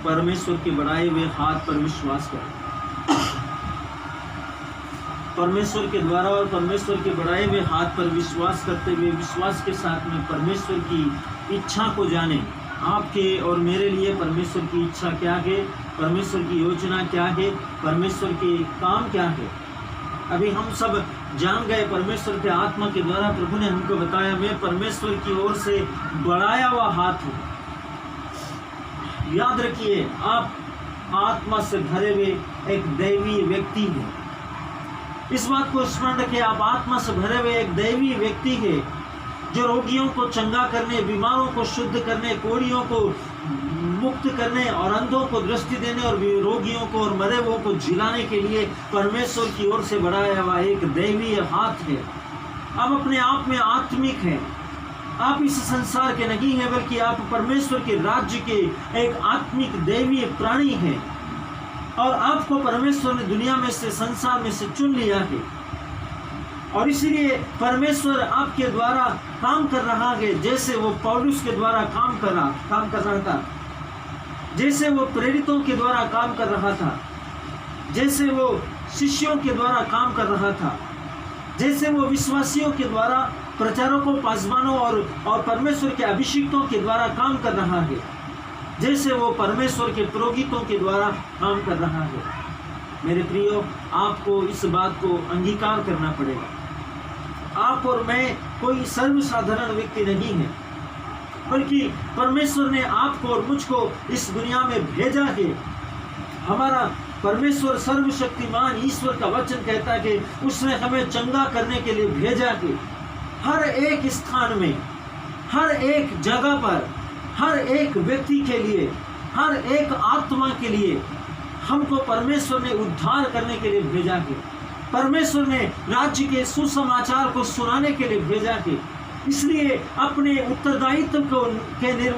परमेश्वर के बढ़ाए हुए हाथ पर विश्वास करें। परमेश्वर के द्वारा और परमेश्वर के बढ़ाए हुए हाथ पर विश्वास करते हुए विश्वास के साथ में परमेश्वर की इच्छा को जाने। आपके और मेरे लिए परमेश्वर की इच्छा क्या है, परमेश्वर की योजना क्या है, परमेश्वर के काम क्या है, अभी हम सब जान गए। परमेश्वर के आत्मा के द्वारा प्रभु ने हमको बताया, मैं परमेश्वर की ओर से बढ़ाया हुआ हाथ हूँ। याद रखिए, आप आत्मा से भरे हुए एक दैवीय व्यक्ति हैं। इस बात को स्मरण रखिए, आप आत्मा से भरे हुए एक दैवीय व्यक्ति है जो रोगियों को चंगा करने, बीमारों को शुद्ध करने, कोढ़ियों को मुक्त करने और अंधों को दृष्टि देने और रोगियों को और मरे हुओं को जिलाने के लिए परमेश्वर की ओर से बढ़ाया हुआ एक दैवीय हाथ है। आप अपने आप में आत्मिक हैं। आप इस संसार के नहीं हैं, बल्कि आप परमेश्वर के राज्य के एक आत्मिक दैवीय प्राणी हैं। और आपको परमेश्वर ने दुनिया में से, संसार में से चुन लिया है। और इसीलिए परमेश्वर आपके द्वारा काम कर रहा है, जैसे वो पौलुस के द्वारा काम कर रहा था, जैसे वो प्रेरितों के द्वारा काम कर रहा था, जैसे वो शिष्यों के द्वारा काम कर रहा था, जैसे वो विश्वासियों के द्वारा, प्रचारकों, पासवानों और परमेश्वर के अभिषिक्तों के द्वारा काम कर रहा है, जैसे वो परमेश्वर के पुरोहितों के द्वारा काम कर रहा है। मेरे प्रियो, आपको इस बात को अंगीकार करना पड़ेगा। आप और मैं कोई सर्वसाधारण व्यक्ति नहीं है, बल्कि परमेश्वर ने आपको और मुझको इस दुनिया में भेजा है। हमारा परमेश्वर सर्वशक्तिमान ईश्वर का वचन कहता है कि उसने हमें चंगा करने के लिए भेजा है। हर एक स्थान में, हर एक जगह पर, हर एक व्यक्ति के लिए, हर एक आत्मा के लिए हमको परमेश्वर ने उद्धार करने के लिए भेजा है। परमेश्वर ने राज्य के सुसमाचार को सुनाने के लिए भेजा है। इसलिए अपने उत्तरदायित्व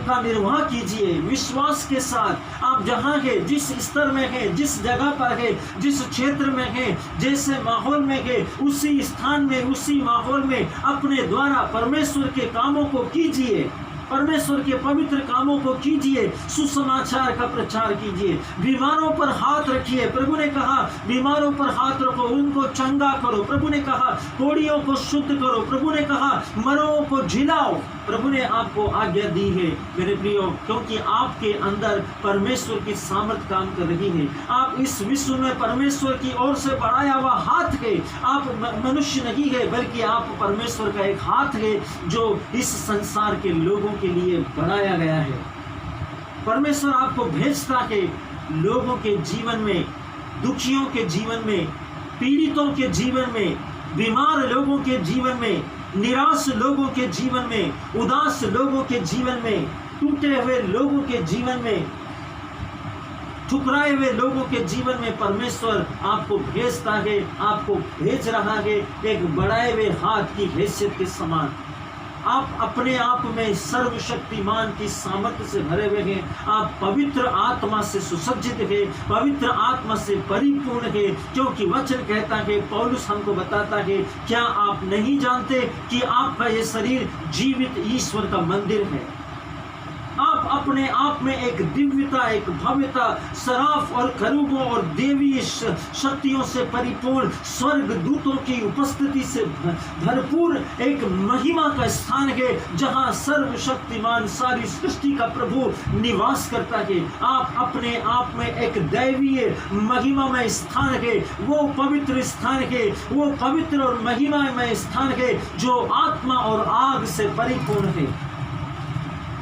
का निर्वाह कीजिए विश्वास के साथ। आप जहाँ है, जिस स्तर में है, जिस जगह पर है, जिस क्षेत्र में है, जैसे माहौल में है, उसी स्थान में, उसी माहौल में अपने द्वारा परमेश्वर के कामों को कीजिए, परमेश्वर के पवित्र कामों को कीजिए, सुसमाचार का प्रचार कीजिए। बीमारों पर हाथ रखिए। प्रभु ने कहा बीमारों पर हाथ रखो, उनको चंगा करो। प्रभु ने कहा कोढ़ियों को शुद्ध करो। प्रभु ने कहा मरों को जिलाओ। प्रभु ने आपको आज्ञा दी है मेरे प्रियो, क्योंकि आपके अंदर परमेश्वर की सामर्थ काम कर रही है। आप इस विश्व में परमेश्वर की ओर से बढ़ाया हुआ हाथ है। आप मनुष्य नहीं है, बल्कि आप परमेश्वर का एक हाथ है जो इस संसार के लोगों के लिए बनाया गया है। परमेश्वर आपको भेजता है लोगों के जीवन में, दुखियों के जीवन में, पीड़ितों के जीवन में, बीमार लोगों के जीवन में, निराश लोगों के जीवन में, उदास लोगों के जीवन में, टूटे हुए लोगों के जीवन में, ठुकराए हुए लोगों के जीवन में परमेश्वर आपको भेजता है, आपको भेज रहा है एक बढ़ाए हुए हाथ की हैसियत के समान। आप अपने आप में सर्वशक्तिमान की सामर्थ्य से भरे हुए हैं। आप पवित्र आत्मा से सुसज्जित हैं, पवित्र आत्मा से परिपूर्ण हैं, क्योंकि वचन कहता है, पौलुस हमको बताता है, क्या आप नहीं जानते कि आपका ये शरीर जीवित ईश्वर का मंदिर है। आप अपने आप में एक दिव्यता, एक भव्यता, सराफ और करूबों और देवीय शक्तियों से परिपूर्ण, स्वर्ग दूतों की उपस्थिति से भरपूर एक महिमा का स्थान है, जहां सर्वशक्तिमान सारी सृष्टि का प्रभु निवास करता है। आप अपने आप में एक दैवीय महिमामय स्थान है, वो पवित्र स्थान है, वो पवित्र और महिमामय स्थान है जो आत्मा और आग से परिपूर्ण है।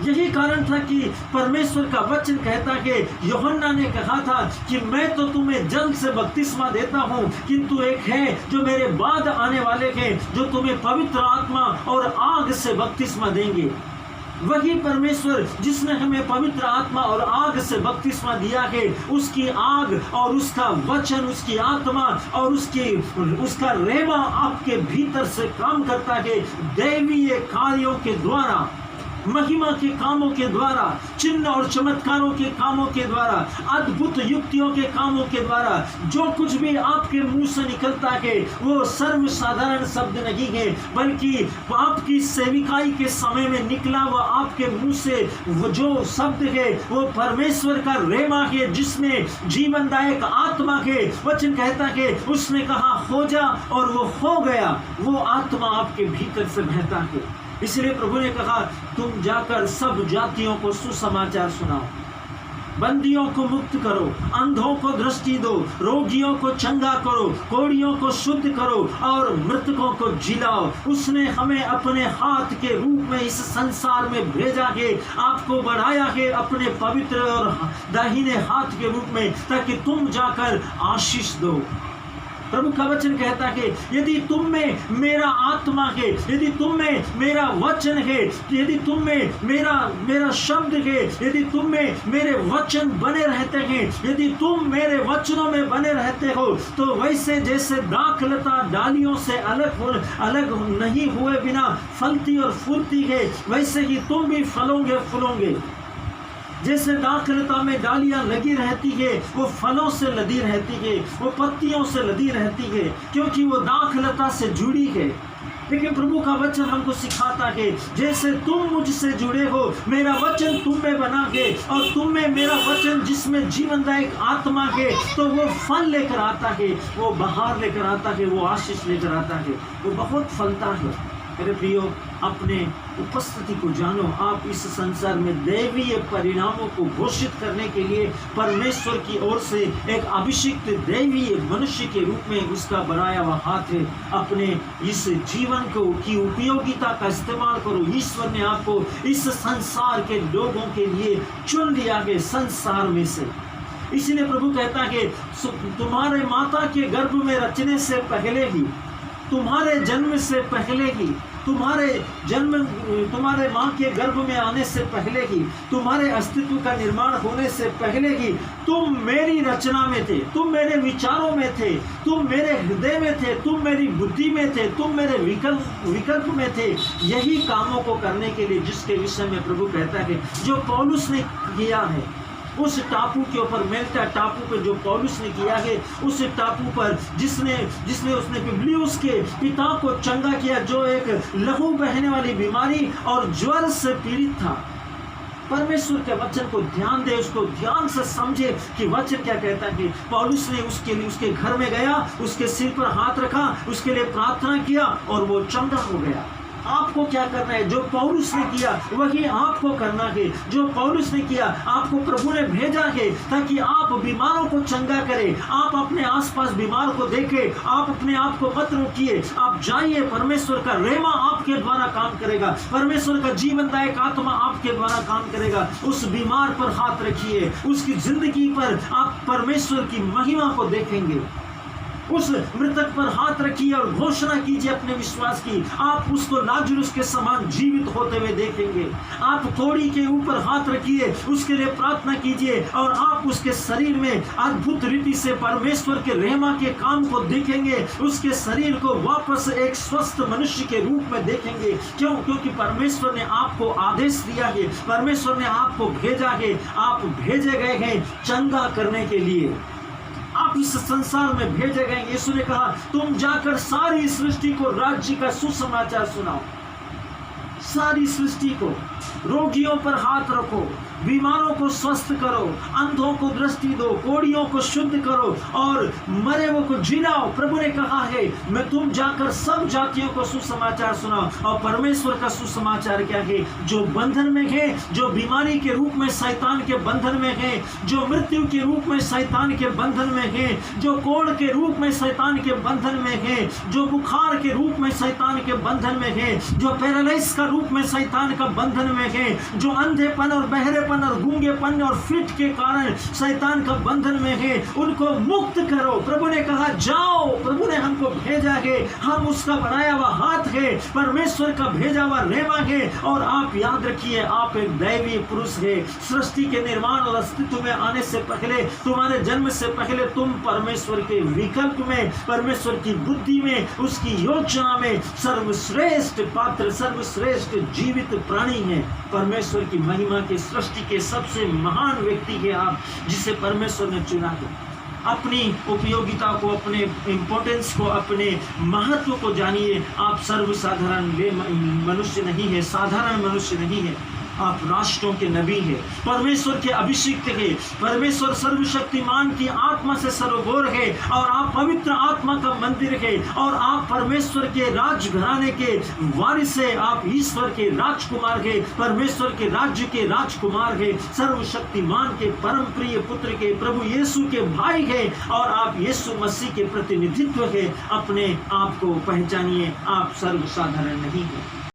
यही कारण था कि परमेश्वर का वचन कहता है, यूहन्ना ने कहा था कि मैं तो तुम्हें जल से बपतिस्मा देता हूं, किंतु एक है जो मेरे बाद आने वाले हैं, जो तुम्हें पवित्र आत्मा और आग से बपतिस्मा देंगे। वही परमेश्वर जिसने हमें पवित्र आत्मा और आग से बपतिस्मा दिया है, उसकी आग और उसका वचन, उसकी आत्मा और उसका रेमा आपके भीतर से काम करता है दैवीय कार्यों के द्वारा। महिमा के कामों के द्वारा, चिन्ह और चमत्कारों के कामों के द्वारा, अद्भुत युक्तियों के कामों के द्वारा जो कुछ भी आपके मुंह से निकलता है वो सर्वसाधारण शब्द नहीं है, बल्कि आपकी सेविकाई के समय में निकला हुआ आपके मुंह से वो जो शब्द है वो परमेश्वर का रेमा है, जिसमें जीवनदायक आत्मा है। वचन कहता है उसने कहा हो जा और वो हो गया। वो आत्मा आपके भीतर से बहता है। इसलिए प्रभु ने कहा तुम जाकर सब जातियों को सुसमाचार सुनाओ, बंदियों को मुक्त करो, अंधों को दृष्टि दो, रोगियों को चंगा करो, कोढ़ियों को शुद्ध करो और मृतकों को जिलाओ। उसने हमें अपने हाथ के रूप में इस संसार में भेजा है, आपको बढ़ाया है अपने पवित्र और दाहिने हाथ के रूप में, ताकि तुम जाकर आशीष दो। प्रभु का वचन कहता है यदि तुम में मेरा आत्मा है, यदि तुम में मेरा वचन है, यदि तुम में मेरा शब्द है, यदि तुम में मेरे वचन बने रहते हैं, यदि तुम मेरे वचनों में बने रहते हो, तो वैसे जैसे दाखलता डालियों से अलग नहीं हुए बिना फलती और फूलती है, वैसे ही तुम भी फलोगे। जैसे दाखलता में डालियां लगी रहती है, वो फलों से लदी रहती है, वो पत्तियों से लदी रहती है, क्योंकि वो दाखलता से जुड़ी है। लेकिन प्रभु का वचन हमको सिखाता है जैसे तुम मुझसे जुड़े हो, मेरा वचन तुम में बना है और तुम में मेरा वचन जिसमें जीवनदायक आत्मा है, तो वो फल लेकर आता है, वो बहार लेकर आता है, वो आशीष लेकर आता है, वो बहुत फलता है। मेरे प्रियो, अपने उपस्थिति को जानो। आप इस संसार में दैवीय परिणामों को घोषित करने के लिए परमेश्वर की ओर से एक अभिषिक्त दैवीय मनुष्य के रूप में उसका बनाया हुआ हाथ है। अपने इस जीवन को की उपयोगिता का इस्तेमाल करो। ईश्वर ने आपको इस संसार के लोगों के लिए चुन लिया है, संसार में से। इसलिए प्रभु कहता है तुम्हारे माता के गर्भ में रचने से पहले ही, तुम्हारे जन्म से पहले ही, तुम्हारे माँ के गर्भ में आने से पहले ही, तुम्हारे अस्तित्व का निर्माण होने से पहले ही तुम मेरी रचना में थे, तुम मेरे विचारों में थे, तुम मेरे हृदय में थे, तुम मेरी बुद्धि में थे, तुम मेरे विकल्प में थे, यही कामों को करने के लिए जिसके विषय में प्रभु कहता है, जो पौलुस ने किया है उस टापू के ऊपर, मेल्टा टापू पे जो पौलुस ने किया है, उस टापू पर जिसने उसने पुबलियुस के पिता को चंगा किया, जो एक लहू बहने वाली बीमारी और ज्वर से पीड़ित था। परमेश्वर के वचन को ध्यान दे, उसको ध्यान से समझे कि वचन क्या कहता है। कि पौलुस ने उसके लिए उसके घर में गया, उसके सिर पर हाथ रखा, उसके लिए प्रार्थना किया और वो चंगा हो गया। आपको क्या करना है? जो पौलुस ने किया वही आपको करना है। जो पौलुस ने किया आपको प्रभु ने भेजा है ताकि आप बीमारों को चंगा करें। आप अपने आसपास बीमार को देखें, आप अपने आप को मत रोकिए, आप जाइए। परमेश्वर का रेमा आपके द्वारा काम करेगा, परमेश्वर का जीवनदायक आत्मा आपके द्वारा काम करेगा। उस बीमार पर हाथ रखिए, उसकी जिंदगी पर आप परमेश्वर की महिमा को देखेंगे। उस मृतक पर हाथ रखिए और घोषणा कीजिए अपने विश्वास की, आप उसको लाजरुस के समान जीवित होते हुए देखेंगे। आप कोढ़ी के ऊपर हाथ रखिए, उसके लिए प्रार्थना कीजिए और आप उसके शरीर में अद्भुत रीति से परमेश्वर के रहमा के काम को देखेंगे। उसके शरीर को वापस एक स्वस्थ मनुष्य के रूप में देखेंगे। क्यों? क्योंकि परमेश्वर ने आपको आदेश दिया है, परमेश्वर ने आपको भेजा है, आप भेजे गए हैं चंगा करने के लिए। आप इस संसार में भेजे गए। यीशु ने कहा तुम जाकर सारी सृष्टि को राज्य का सुसमाचार सुनाओ। सारी सृष्टि को, रोगियों पर हाथ रखो, बीमारों को स्वस्थ करो, अंधों को दृष्टि दो, कोढ़ियों को शुद्ध करो और मरे हुए को जिलाओ। प्रभु ने कहा है मैं तुम जाकर सब जातियों को सुसमाचार सुनाओ। और परमेश्वर का सुसमाचार क्या है? जो बंधन में है, जो बीमारी के रूप में शैतान के बंधन में है, जो मृत्यु के रूप में शैतान के बंधन में है, जो कोढ़ के रूप में शैतान के बंधन में है, जो बुखार के रूप में शैतान के बंधन में है, जो पैरालाइज का रूप में शैतान का बंधन में है, जो अंधेपन और बहरेपन और गूंगेपन और फिट के कारण शैतान का बंधन में है, उनको मुक्त करो। प्रभु ने कहा जाओ। प्रभु ने हमको भेजा है, हम उसका बनाया हुआ हाथ है, परमेश्वर का भेजा हुआ रेमा है। और आप याद रखिए आप एक दैवीय पुरुष है। सृष्टि के निर्माण और अस्तित्व में आने से पहले, तुम्हारे जन्म से पहले तुम परमेश्वर के विकल्प में, परमेश्वर की बुद्धि में, उसकी योजना में सर्वश्रेष्ठ पात्र, सर्वश्रेष्ठ जीवित प्राणी है। हैं, परमेश्वर की महिमा के, सृष्टि के सबसे महान व्यक्ति हैं आप, जिसे परमेश्वर ने चुना है। अपनी उपयोगिता को, अपने इम्पोर्टेंस को, अपने महत्व को जानिए। आप सर्वसाधारण मनुष्य नहीं है, साधारण मनुष्य नहीं है, आप राष्ट्रों के नबी हैं, परमेश्वर के अभिषिक्त है, परमेश्वर सर्वशक्तिमान की आत्मा से सर्वभोर है, और आप पवित्र आत्मा का मंदिर है, और आप परमेश्वर के राजघराने के वारिस है, आप ईश्वर के राजकुमार है, परमेश्वर के राज्य के राजकुमार है, सर्वशक्तिमान के परम प्रिय पुत्र के, प्रभु यीशु के भाई है, और आप यीशु मसीह के प्रतिनिधित्व है। अपने आप को पहचानिए, आप सर्वसाधारण नहीं है।